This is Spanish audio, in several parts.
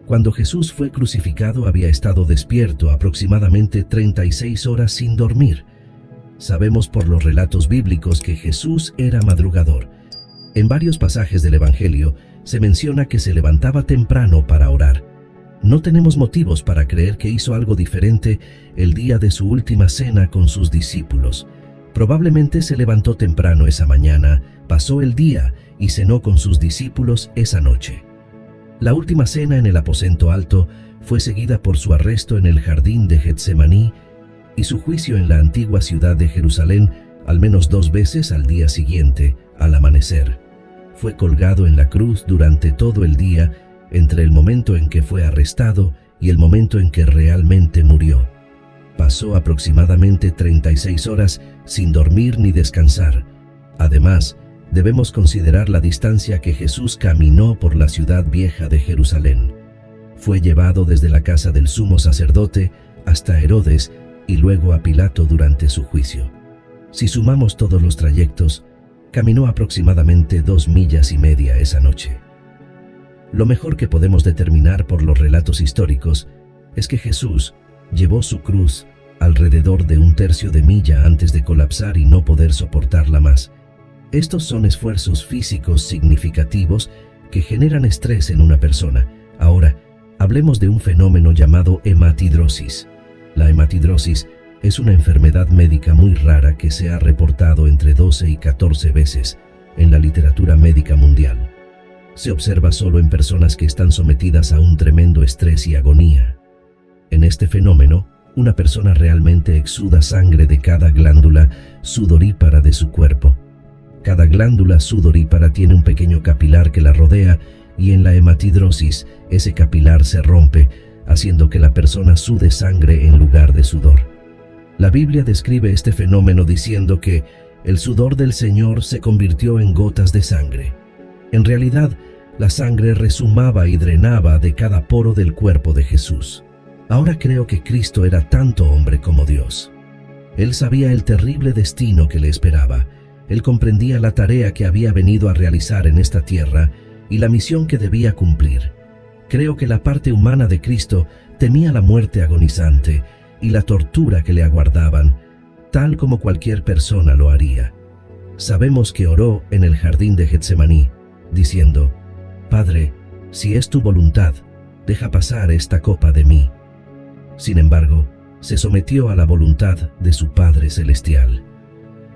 Cuando Jesús fue crucificado había estado despierto aproximadamente 36 horas sin dormir. Sabemos por los relatos bíblicos que Jesús era madrugador. En varios pasajes del Evangelio se menciona que se levantaba temprano para orar. No tenemos motivos para creer que hizo algo diferente el día de su última cena con sus discípulos. Probablemente se levantó temprano esa mañana, pasó el día y cenó con sus discípulos esa noche. La última cena en el aposento alto fue seguida por su arresto en el jardín de Getsemaní y su juicio en la antigua ciudad de Jerusalén al menos 2 veces al día siguiente, al amanecer. Fue colgado en la cruz durante todo el día, entre el momento en que fue arrestado y el momento en que realmente murió. Pasó aproximadamente 36 horas sin dormir ni descansar. Además, debemos considerar la distancia que Jesús caminó por la ciudad vieja de Jerusalén. Fue llevado desde la casa del sumo sacerdote hasta Herodes y luego a Pilato durante su juicio. Si sumamos todos los trayectos, caminó aproximadamente 2,5 millas esa noche. Lo mejor que podemos determinar por los relatos históricos es que Jesús llevó su cruz alrededor de 1/3 de milla antes de colapsar y no poder soportarla más. Estos son esfuerzos físicos significativos que generan estrés en una persona. Ahora, hablemos de un fenómeno llamado hematidrosis. La hematidrosis es una enfermedad médica muy rara que se ha reportado entre 12 y 14 veces en la literatura médica mundial. Se observa solo en personas que están sometidas a un tremendo estrés y agonía. En este fenómeno, una persona realmente exuda sangre de cada glándula sudorípara de su cuerpo. Cada glándula sudorípara tiene un pequeño capilar que la rodea y en la hematidrosis ese capilar se rompe, haciendo que la persona sude sangre en lugar de sudor. La Biblia describe este fenómeno diciendo que el sudor del Señor se convirtió en gotas de sangre. En realidad, la sangre resumaba y drenaba de cada poro del cuerpo de Jesús. Ahora creo que Cristo era tanto hombre como Dios. Él sabía el terrible destino que le esperaba. Él comprendía la tarea que había venido a realizar en esta tierra y la misión que debía cumplir. Creo que la parte humana de Cristo temía la muerte agonizante y la tortura que le aguardaban, tal como cualquier persona lo haría. Sabemos que oró en el jardín de Getsemaní, diciendo: «Padre, si es tu voluntad, deja pasar esta copa de mí». Sin embargo, se sometió a la voluntad de su Padre Celestial.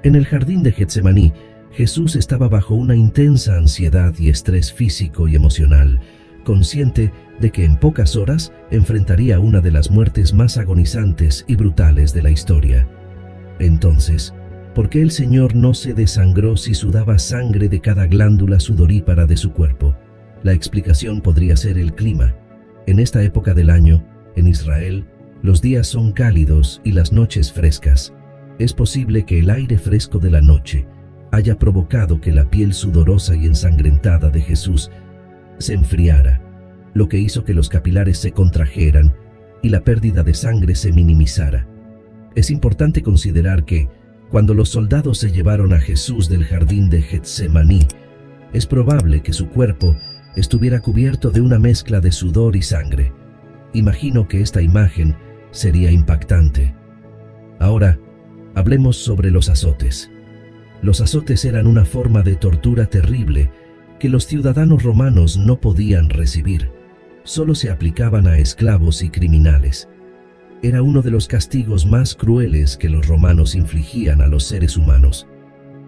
En el jardín de Getsemaní, Jesús estaba bajo una intensa ansiedad y estrés físico y emocional, consciente de que en pocas horas enfrentaría una de las muertes más agonizantes y brutales de la historia. Entonces, ¿por qué el Señor no se desangró si sudaba sangre de cada glándula sudorípara de su cuerpo? La explicación podría ser el clima. En esta época del año, en Israel, los días son cálidos y las noches frescas. Es posible que el aire fresco de la noche haya provocado que la piel sudorosa y ensangrentada de Jesús se enfriara, lo que hizo que los capilares se contrajeran y la pérdida de sangre se minimizara. Es importante considerar que, cuando los soldados se llevaron a Jesús del jardín de Getsemaní, es probable que su cuerpo estuviera cubierto de una mezcla de sudor y sangre. Imagino que esta imagen sería impactante. Ahora, hablemos sobre los azotes. Los azotes eran una forma de tortura terrible que los ciudadanos romanos no podían recibir. Solo se aplicaban a esclavos y criminales. Era uno de los castigos más crueles que los romanos infligían a los seres humanos.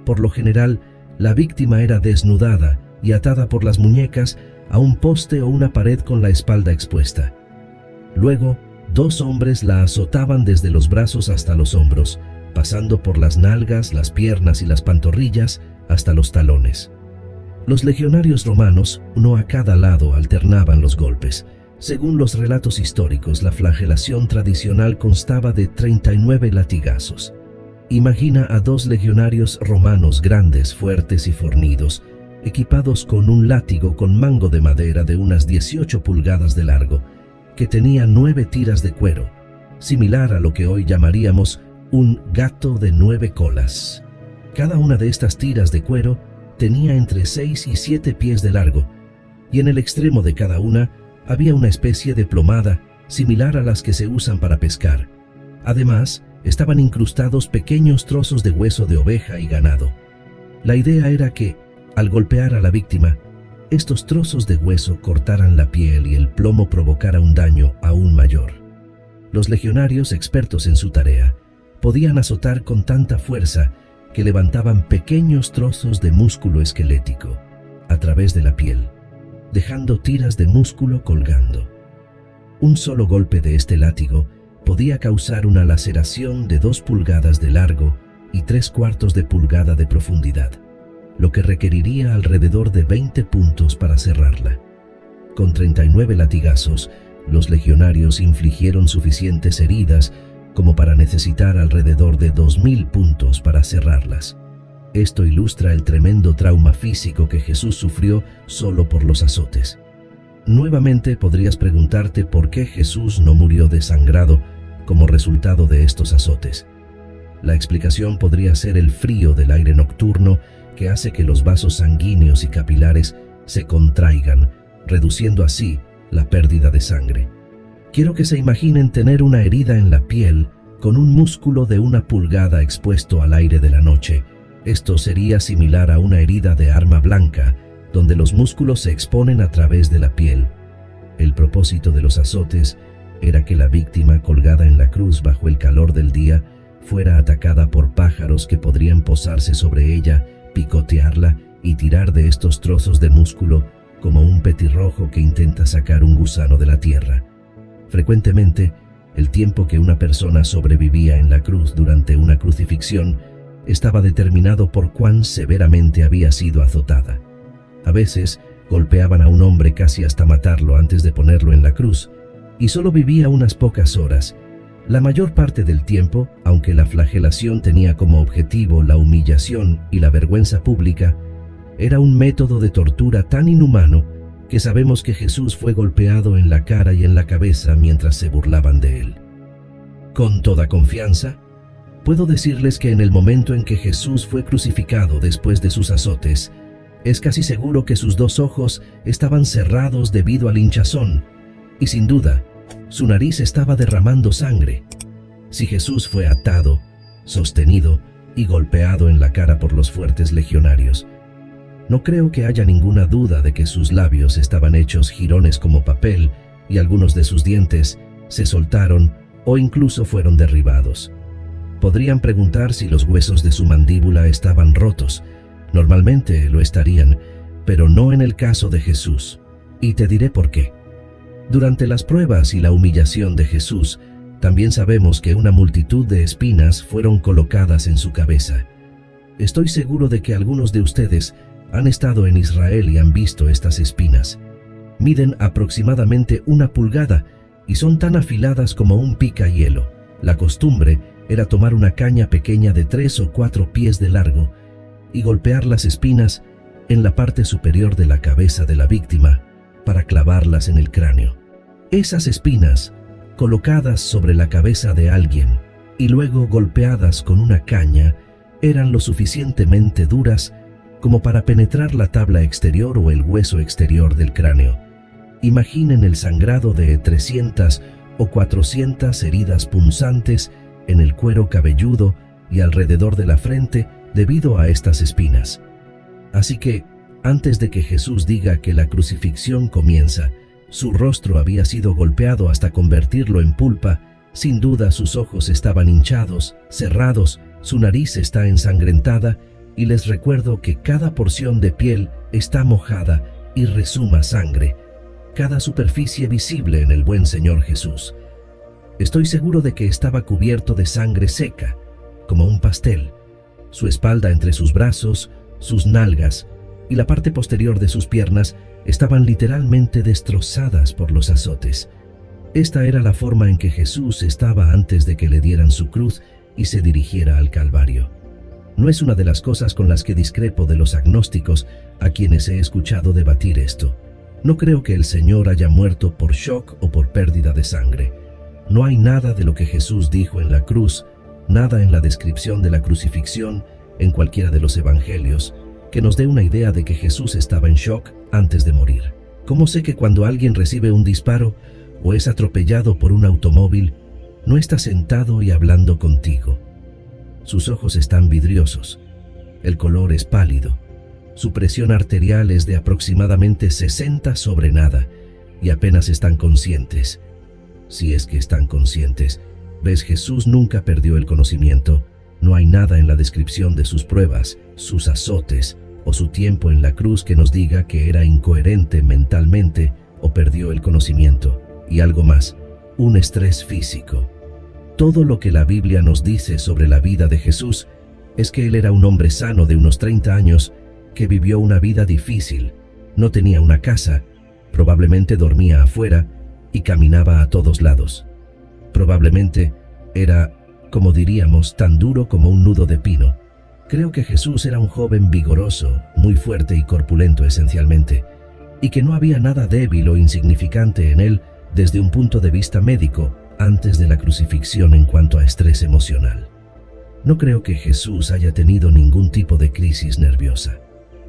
Por lo general, la víctima era desnudada y atada por las muñecas a un poste o una pared con la espalda expuesta. Luego, 2 hombres la azotaban desde los brazos hasta los hombros, pasando por las nalgas, las piernas y las pantorrillas hasta los talones. Los legionarios romanos, uno a cada lado, alternaban los golpes. Según los relatos históricos, la flagelación tradicional constaba de 39 latigazos. Imagina a 2 legionarios romanos grandes, fuertes y fornidos, equipados con un látigo con mango de madera de unas 18 pulgadas de largo, que tenía 9 tiras de cuero, similar a lo que hoy llamaríamos un gato de 9 colas. Cada una de estas tiras de cuero tenía entre 6 y 7 pies de largo, y en el extremo de cada una había una especie de plomada similar a las que se usan para pescar. Además, estaban incrustados pequeños trozos de hueso de oveja y ganado. La idea era que, al golpear a la víctima, estos trozos de hueso cortaran la piel y el plomo provocara un daño aún mayor. Los legionarios, expertos en su tarea, podían azotar con tanta fuerza que levantaban pequeños trozos de músculo esquelético a través de la piel, dejando tiras de músculo colgando. Un solo golpe de este látigo podía causar una laceración de 2 pulgadas de largo y 3/4 de pulgada de profundidad, lo que requeriría alrededor de 20 puntos para cerrarla. Con 39 latigazos, los legionarios infligieron suficientes heridas como para necesitar alrededor de 2000 puntos para cerrarlas. Esto ilustra el tremendo trauma físico que Jesús sufrió solo por los azotes. Nuevamente podrías preguntarte por qué Jesús no murió desangrado como resultado de estos azotes. La explicación podría ser el frío del aire nocturno que hace que los vasos sanguíneos y capilares se contraigan, reduciendo así la pérdida de sangre. Quiero que se imaginen tener una herida en la piel con un músculo de 1 pulgada expuesto al aire de la noche. Esto sería similar a una herida de arma blanca, donde los músculos se exponen a través de la piel. El propósito de los azotes era que la víctima, colgada en la cruz bajo el calor del día, fuera atacada por pájaros que podrían posarse sobre ella, picotearla y tirar de estos trozos de músculo como un petirrojo que intenta sacar un gusano de la tierra. Frecuentemente, el tiempo que una persona sobrevivía en la cruz durante una crucifixión estaba determinado por cuán severamente había sido azotada. A veces, golpeaban a un hombre casi hasta matarlo antes de ponerlo en la cruz, y solo vivía unas pocas horas. La mayor parte del tiempo, aunque la flagelación tenía como objetivo la humillación y la vergüenza pública, era un método de tortura tan inhumano que sabemos que Jesús fue golpeado en la cara y en la cabeza mientras se burlaban de él. Con toda confianza, puedo decirles que en el momento en que Jesús fue crucificado después de sus azotes, es casi seguro que sus 2 ojos estaban cerrados debido al hinchazón, y sin duda, su nariz estaba derramando sangre. Si Jesús fue atado, sostenido y golpeado en la cara por los fuertes legionarios, no creo que haya ninguna duda de que sus labios estaban hechos jirones como papel y algunos de sus dientes se soltaron o incluso fueron derribados. Podrían preguntar si los huesos de su mandíbula estaban rotos. Normalmente lo estarían, pero no en el caso de Jesús. Y te diré por qué. Durante las pruebas y la humillación de Jesús, también sabemos que una multitud de espinas fueron colocadas en su cabeza. Estoy seguro de que algunos de ustedes han estado en Israel y han visto estas espinas. Miden aproximadamente 1 pulgada y son tan afiladas como un picahielo. La costumbre era tomar una caña pequeña de 3 o 4 pies de largo y golpear las espinas en la parte superior de la cabeza de la víctima para clavarlas en el cráneo. Esas espinas, colocadas sobre la cabeza de alguien y luego golpeadas con una caña, eran lo suficientemente duras como para penetrar la tabla exterior o el hueso exterior del cráneo. Imaginen el sangrado de 300 o 400 heridas punzantes en el cuero cabelludo y alrededor de la frente debido a estas espinas. Así que, antes de que Jesús diga que la crucifixión comienza, su rostro había sido golpeado hasta convertirlo en pulpa. Sin duda sus ojos estaban hinchados, cerrados, su nariz está ensangrentada, y les recuerdo que cada porción de piel está mojada y resuma sangre, cada superficie visible en el buen Señor Jesús. Estoy seguro de que estaba cubierto de sangre seca, como un pastel. Su espalda entre sus brazos, sus nalgas y la parte posterior de sus piernas estaban literalmente destrozadas por los azotes. Esta era la forma en que Jesús estaba antes de que le dieran su cruz y se dirigiera al Calvario. No es una de las cosas con las que discrepo de los agnósticos a quienes he escuchado debatir esto. No creo que el Señor haya muerto por shock o por pérdida de sangre. No hay nada de lo que Jesús dijo en la cruz, nada en la descripción de la crucifixión, en cualquiera de los evangelios, que nos dé una idea de que Jesús estaba en shock antes de morir. ¿Cómo sé que cuando alguien recibe un disparo o es atropellado por un automóvil, no está sentado y hablando contigo? Sus ojos están vidriosos, el color es pálido, su presión arterial es de aproximadamente 60 sobre nada y apenas están conscientes. Si es que están conscientes. ¿Ves? Jesús nunca perdió el conocimiento. No hay nada en la descripción de sus pruebas, sus azotes o su tiempo en la cruz que nos diga que era incoherente mentalmente o perdió el conocimiento. Y algo más, un estrés físico. Todo lo que la Biblia nos dice sobre la vida de Jesús es que él era un hombre sano de unos 30 años que vivió una vida difícil, no tenía una casa, probablemente dormía afuera y caminaba a todos lados. Probablemente era, como diríamos, tan duro como un nudo de pino. Creo que Jesús era un joven vigoroso, muy fuerte y corpulento esencialmente, y que no había nada débil o insignificante en él desde un punto de vista médico antes de la crucifixión en cuanto a estrés emocional. No creo que Jesús haya tenido ningún tipo de crisis nerviosa.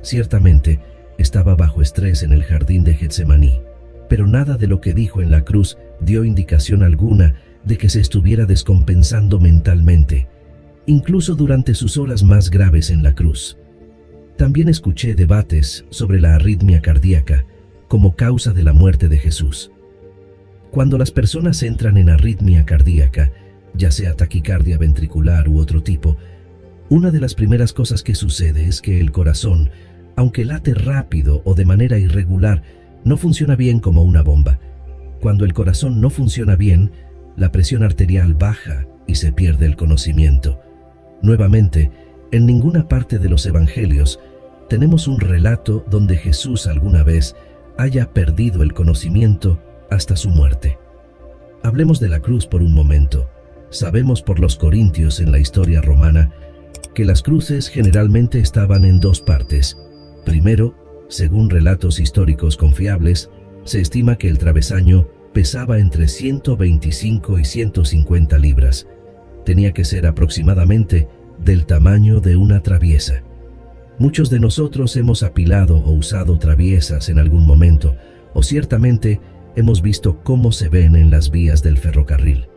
Ciertamente, estaba bajo estrés en el jardín de Getsemaní, pero nada de lo que dijo en la cruz dio indicación alguna de que se estuviera descompensando mentalmente, incluso durante sus horas más graves en la cruz. También escuché debates sobre la arritmia cardíaca como causa de la muerte de Jesús. Cuando las personas entran en arritmia cardíaca, ya sea taquicardia ventricular u otro tipo, una de las primeras cosas que sucede es que el corazón, aunque late rápido o de manera irregular, no funciona bien como una bomba. Cuando el corazón no funciona bien, la presión arterial baja y se pierde el conocimiento. Nuevamente, en ninguna parte de los evangelios tenemos un relato donde Jesús alguna vez haya perdido el conocimiento hasta su muerte. Hablemos de la cruz por un momento. Sabemos por los corintios en la historia romana que las cruces generalmente estaban en dos partes. Primero, según relatos históricos confiables, se estima que el travesaño pesaba entre 125 y 150 libras. Tenía que ser aproximadamente del tamaño de una traviesa. Muchos de nosotros hemos apilado o usado traviesas en algún momento, o ciertamente hemos visto cómo se ven en las vías del ferrocarril.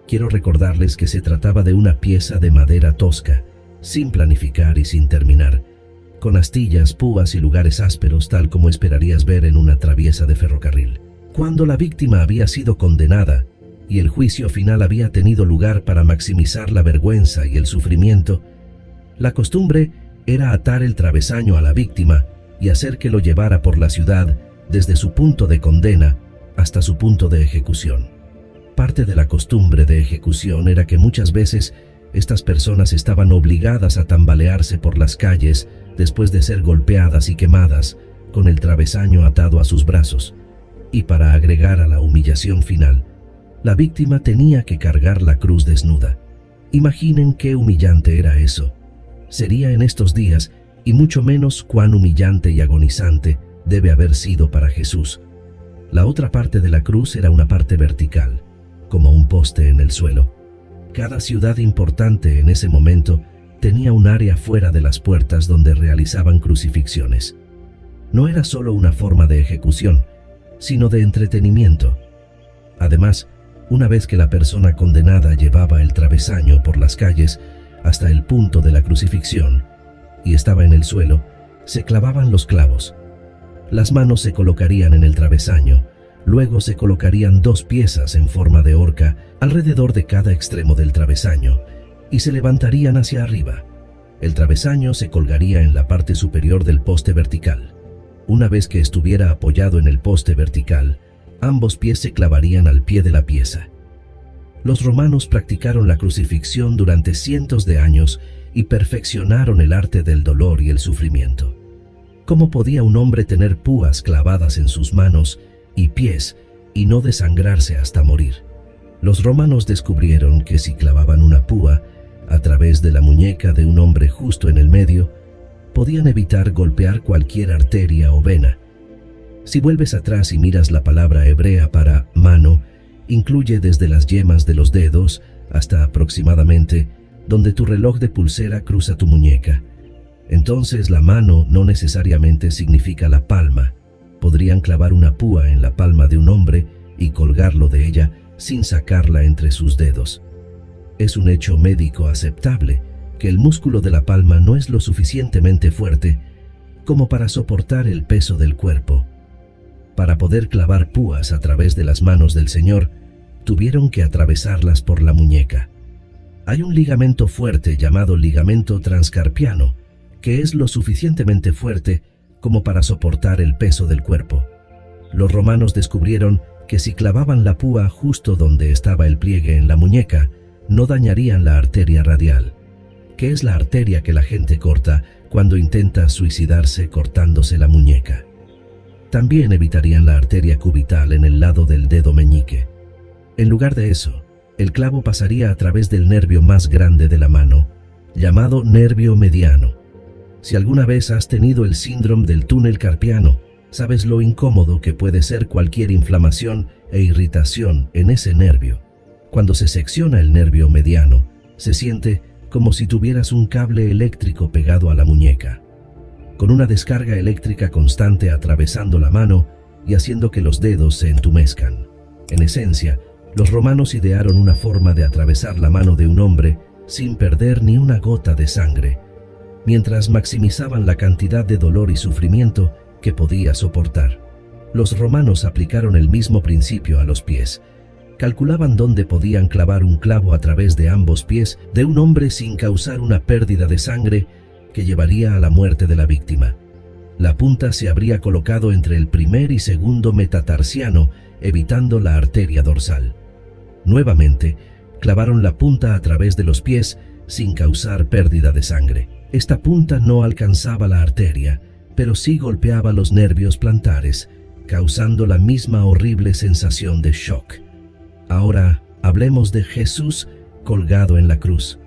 Quiero recordarles que se trataba de una pieza de madera tosca, sin planificar y sin terminar, con astillas, púas y lugares ásperos tal como esperarías ver en una traviesa de ferrocarril. Cuando la víctima había sido condenada y el juicio final había tenido lugar para maximizar la vergüenza y el sufrimiento, la costumbre era atar el travesaño a la víctima y hacer que lo llevara por la ciudad desde su punto de condena hasta su punto de ejecución. Parte de la costumbre de ejecución era que muchas veces estas personas estaban obligadas a tambalearse por las calles después de ser golpeadas y quemadas con el travesaño atado a sus brazos. Y para agregar a la humillación final, la víctima tenía que cargar la cruz desnuda. Imaginen qué humillante era eso. Sería en estos días, y mucho menos cuán humillante y agonizante debe haber sido para Jesús. La otra parte de la cruz era una parte vertical, como un poste en el suelo. Cada ciudad importante en ese momento tenía un área fuera de las puertas donde realizaban crucifixiones. No era solo una forma de ejecución, sino de entretenimiento. Además, una vez que la persona condenada llevaba el travesaño por las calles hasta el punto de la crucifixión y estaba en el suelo, se clavaban los clavos. Las manos se colocarían en el travesaño, luego se colocarían dos piezas en forma de horca alrededor de cada extremo del travesaño y se levantarían hacia arriba. El travesaño se colgaría en la parte superior del poste vertical. Una vez que estuviera apoyado en el poste vertical, ambos pies se clavarían al pie de la pieza. Los romanos practicaron la crucifixión durante cientos de años y perfeccionaron el arte del dolor y el sufrimiento. ¿Cómo podía un hombre tener púas clavadas en sus manos y pies y no desangrarse hasta morir? Los romanos descubrieron que si clavaban una púa a través de la muñeca de un hombre justo en el medio, podían evitar golpear cualquier arteria o vena. Si vuelves atrás y miras la palabra hebrea para mano, incluye desde las yemas de los dedos hasta aproximadamente donde tu reloj de pulsera cruza tu muñeca. Entonces la mano no necesariamente significa la palma, podrían clavar una púa en la palma de un hombre y colgarlo de ella sin sacarla entre sus dedos. Es un hecho médico aceptable que el músculo de la palma no es lo suficientemente fuerte como para soportar el peso del cuerpo. Para poder clavar púas a través de las manos del Señor, tuvieron que atravesarlas por la muñeca. Hay un ligamento fuerte llamado ligamento transcarpiano, que es lo suficientemente fuerte como para soportar el peso del cuerpo. Los romanos descubrieron que si clavaban la púa justo donde estaba el pliegue en la muñeca, no dañarían la arteria radial, que es la arteria que la gente corta cuando intenta suicidarse cortándose la muñeca. También evitarían la arteria cubital en el lado del dedo meñique. En lugar de eso, el clavo pasaría a través del nervio más grande de la mano, llamado nervio mediano. Si alguna vez has tenido el síndrome del túnel carpiano, sabes lo incómodo que puede ser cualquier inflamación e irritación en ese nervio. Cuando se secciona el nervio mediano, se siente como si tuvieras un cable eléctrico pegado a la muñeca, con una descarga eléctrica constante atravesando la mano y haciendo que los dedos se entumezcan. En esencia, los romanos idearon una forma de atravesar la mano de un hombre sin perder ni una gota de sangre, mientras maximizaban la cantidad de dolor y sufrimiento que podía soportar. Los romanos aplicaron el mismo principio a los pies. Calculaban dónde podían clavar un clavo a través de ambos pies de un hombre sin causar una pérdida de sangre que llevaría a la muerte de la víctima. La punta se habría colocado entre el primer y segundo metatarsiano, evitando la arteria dorsal. Nuevamente, clavaron la punta a través de los pies sin causar pérdida de sangre. Esta punta no alcanzaba la arteria, pero sí golpeaba los nervios plantares, causando la misma horrible sensación de shock. Ahora hablemos de Jesús colgado en la cruz.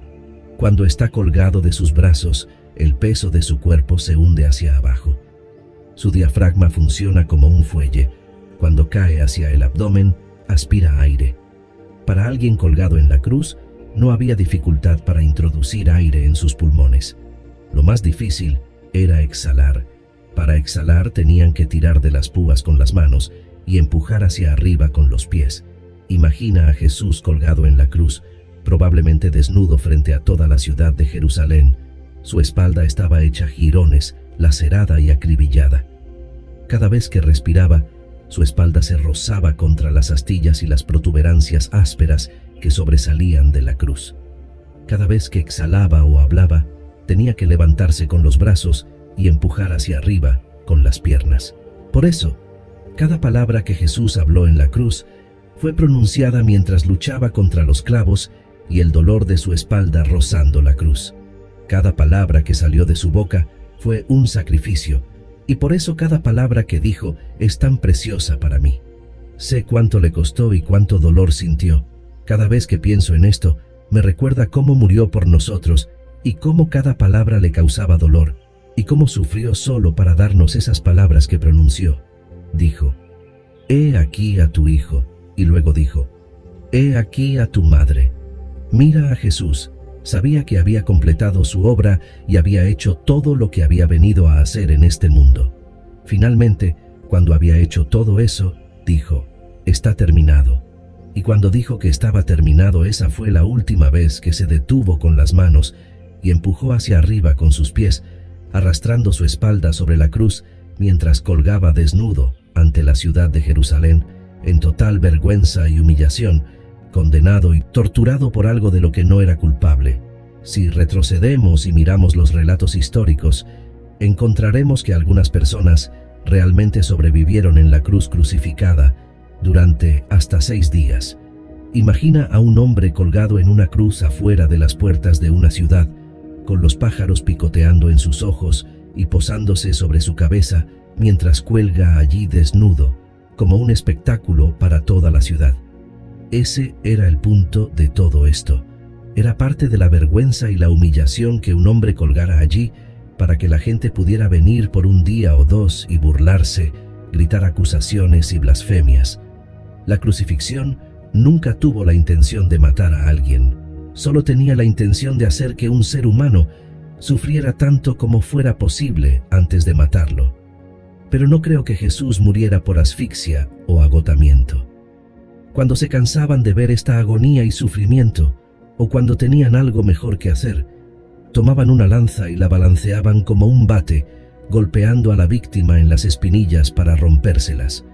Cuando está colgado de sus brazos, el peso de su cuerpo se hunde hacia abajo. Su diafragma funciona como un fuelle. Cuando cae hacia el abdomen, aspira aire. Para alguien colgado en la cruz, no había dificultad para introducir aire en sus pulmones. Lo más difícil era exhalar. Para exhalar tenían que tirar de las púas con las manos y empujar hacia arriba con los pies. Imagina a Jesús colgado en la cruz, probablemente desnudo frente a toda la ciudad de Jerusalén. Su espalda estaba hecha jirones, lacerada y acribillada. Cada vez que respiraba, su espalda se rozaba contra las astillas y las protuberancias ásperas que sobresalían de la cruz. Cada vez que exhalaba o hablaba, tenía que levantarse con los brazos y empujar hacia arriba con las piernas. Por eso, cada palabra que Jesús habló en la cruz fue pronunciada mientras luchaba contra los clavos y el dolor de su espalda rozando la cruz. Cada palabra que salió de su boca fue un sacrificio, y por eso cada palabra que dijo es tan preciosa para mí. Sé cuánto le costó y cuánto dolor sintió. Cada vez que pienso en esto, me recuerda cómo murió por nosotros y cómo cada palabra le causaba dolor, y cómo sufrió solo para darnos esas palabras que pronunció. Dijo, «He aquí a tu hijo», y luego dijo, «He aquí a tu madre». Mira a Jesús. Sabía que había completado su obra y había hecho todo lo que había venido a hacer en este mundo. Finalmente, cuando había hecho todo eso, dijo, «Está terminado». Y cuando dijo que estaba terminado, esa fue la última vez que se detuvo con las manos y empujó hacia arriba con sus pies, arrastrando su espalda sobre la cruz mientras colgaba desnudo ante la ciudad de Jerusalén, en total vergüenza y humillación, condenado y torturado por algo de lo que no era culpable. Si retrocedemos y miramos los relatos históricos, encontraremos que algunas personas realmente sobrevivieron en la cruz crucificada durante hasta 6 días. Imagina a un hombre colgado en una cruz afuera de las puertas de una ciudad, con los pájaros picoteando en sus ojos y posándose sobre su cabeza mientras cuelga allí desnudo, como un espectáculo para toda la ciudad. Ese era el punto de todo esto. Era parte de la vergüenza y la humillación que un hombre colgara allí para que la gente pudiera venir por un día o dos y burlarse, gritar acusaciones y blasfemias. La crucifixión nunca tuvo la intención de matar a alguien. Solo tenía la intención de hacer que un ser humano sufriera tanto como fuera posible antes de matarlo. Pero no creo que Jesús muriera por asfixia o agotamiento. Cuando se cansaban de ver esta agonía y sufrimiento, o cuando tenían algo mejor que hacer, tomaban una lanza y la balanceaban como un bate, golpeando a la víctima en las espinillas para rompérselas.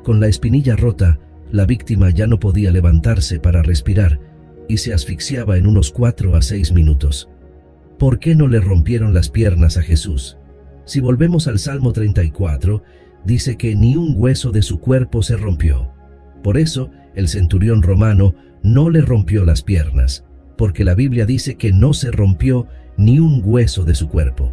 Con la espinilla rota, la víctima ya no podía levantarse para respirar y se asfixiaba en unos 4 a 6 minutos. ¿Por qué no le rompieron las piernas a Jesús? Si volvemos al Salmo 34, dice que ni un hueso de su cuerpo se rompió. Por eso, el centurión romano no le rompió las piernas, porque la Biblia dice que no se rompió ni un hueso de su cuerpo.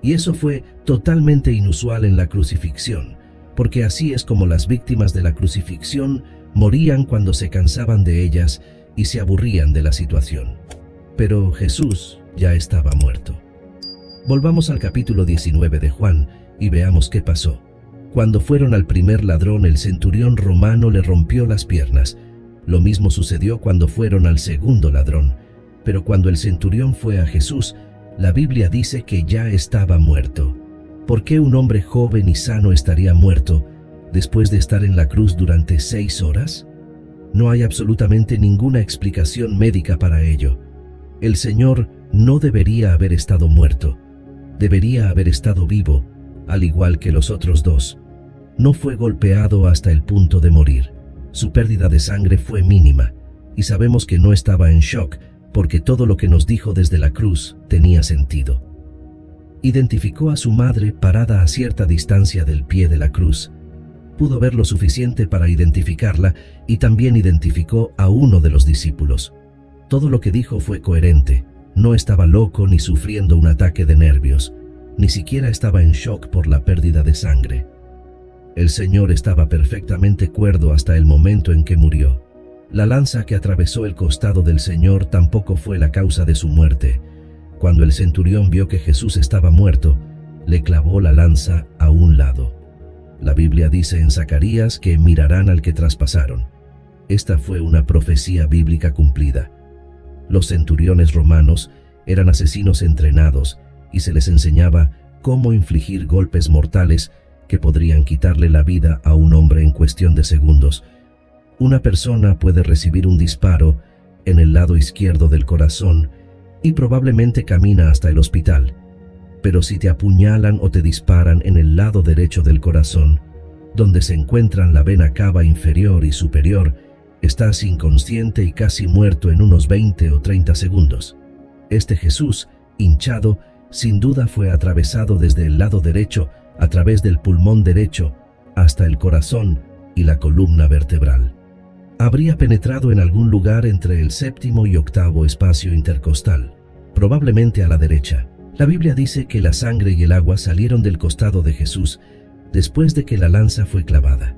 Y eso fue totalmente inusual en la crucifixión, porque así es como las víctimas de la crucifixión morían cuando se cansaban de ellas y se aburrían de la situación. Pero Jesús ya estaba muerto. Volvamos al capítulo 19 de Juan y veamos qué pasó. Cuando fueron al primer ladrón, el centurión romano le rompió las piernas. Lo mismo sucedió cuando fueron al segundo ladrón. Pero cuando el centurión fue a Jesús, la Biblia dice que ya estaba muerto. ¿Por qué un hombre joven y sano estaría muerto después de estar en la cruz durante 6 horas? No hay absolutamente ninguna explicación médica para ello. El Señor no debería haber estado muerto. Debería haber estado vivo, al igual que los otros dos. No fue golpeado hasta el punto de morir. Su pérdida de sangre fue mínima, y sabemos que no estaba en shock, porque todo lo que nos dijo desde la cruz tenía sentido. Identificó a su madre parada a cierta distancia del pie de la cruz. Pudo ver lo suficiente para identificarla y también identificó a uno de los discípulos. Todo lo que dijo fue coherente. No estaba loco ni sufriendo un ataque de nervios. Ni siquiera estaba en shock por la pérdida de sangre. El Señor estaba perfectamente cuerdo hasta el momento en que murió. La lanza que atravesó el costado del Señor tampoco fue la causa de su muerte. Cuando el centurión vio que Jesús estaba muerto, le clavó la lanza a un lado. La Biblia dice en Zacarías que mirarán al que traspasaron. Esta fue una profecía bíblica cumplida. Los centuriones romanos eran asesinos entrenados y se les enseñaba cómo infligir golpes mortales que podrían quitarle la vida a un hombre en cuestión de segundos. Una persona puede recibir un disparo en el lado izquierdo del corazón y probablemente camina hasta el hospital. Pero si te apuñalan o te disparan en el lado derecho del corazón, donde se encuentran la vena cava inferior y superior, estás inconsciente y casi muerto en unos 20 o 30 segundos. Este Jesús, hinchado, sin duda fue atravesado desde el lado derecho, a través del pulmón derecho, hasta el corazón y la columna vertebral. Habría penetrado en algún lugar entre el 7º y 8º espacio intercostal, probablemente a la derecha. La Biblia dice que la sangre y el agua salieron del costado de Jesús después de que la lanza fue clavada.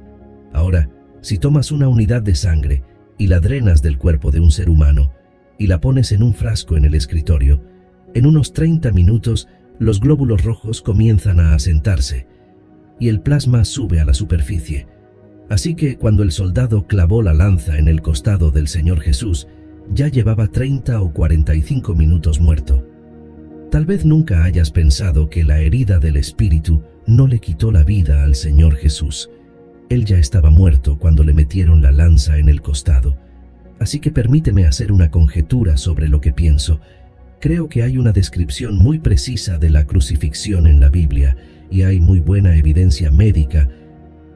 Ahora, si tomas una unidad de sangre y la drenas del cuerpo de un ser humano y la pones en un frasco en el escritorio, en unos 30 minutos los glóbulos rojos comienzan a asentarse y el plasma sube a la superficie. Así que cuando el soldado clavó la lanza en el costado del Señor Jesús, ya llevaba 30 o 45 minutos muerto. Tal vez nunca hayas pensado que la herida del Espíritu no le quitó la vida al Señor Jesús. Él ya estaba muerto cuando le metieron la lanza en el costado. Así que permíteme hacer una conjetura sobre lo que pienso. Creo que hay una descripción muy precisa de la crucifixión en la Biblia y hay muy buena evidencia médica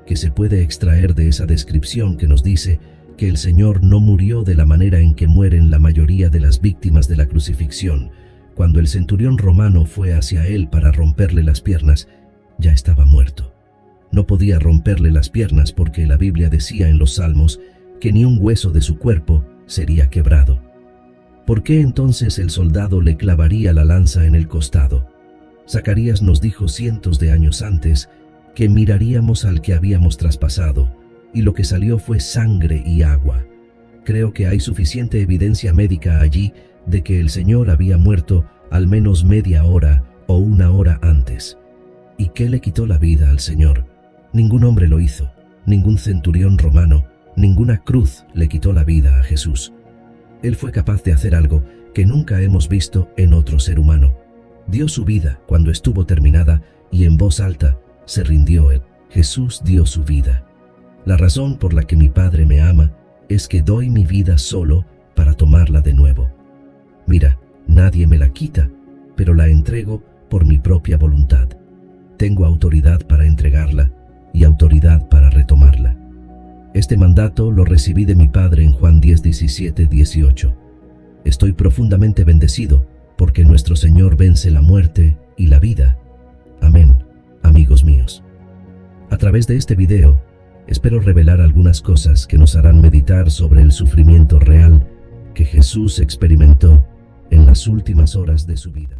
que se puede extraer de esa descripción que nos dice que el Señor no murió de la manera en que mueren la mayoría de las víctimas de la crucifixión. Cuando el centurión romano fue hacia él para romperle las piernas, ya estaba muerto. No podía romperle las piernas porque la Biblia decía en los Salmos que ni un hueso de su cuerpo sería quebrado. ¿Por qué entonces el soldado le clavaría la lanza en el costado? Zacarías nos dijo cientos de años antes que miraríamos al que habíamos traspasado, y lo que salió fue sangre y agua. Creo que hay suficiente evidencia médica allí de que el Señor había muerto al menos media hora o una hora antes. ¿Y qué le quitó la vida al Señor? Ningún hombre lo hizo, ningún centurión romano, ninguna cruz le quitó la vida a Jesús. Él fue capaz de hacer algo que nunca hemos visto en otro ser humano. Dio su vida cuando estuvo terminada y en voz alta se rindió Él. Jesús dio su vida. La razón por la que mi Padre me ama es que doy mi vida solo para tomarla de nuevo. Mira, nadie me la quita, pero la entrego por mi propia voluntad. Tengo autoridad para entregarla y autoridad para retomarla. Este mandato lo recibí de mi Padre en Juan 10, 17, 18. Estoy profundamente bendecido porque nuestro Señor vence la muerte y la vida. Amén, amigos míos. A través de este video, espero revelar algunas cosas que nos harán meditar sobre el sufrimiento real que Jesús experimentó en las últimas horas de su vida.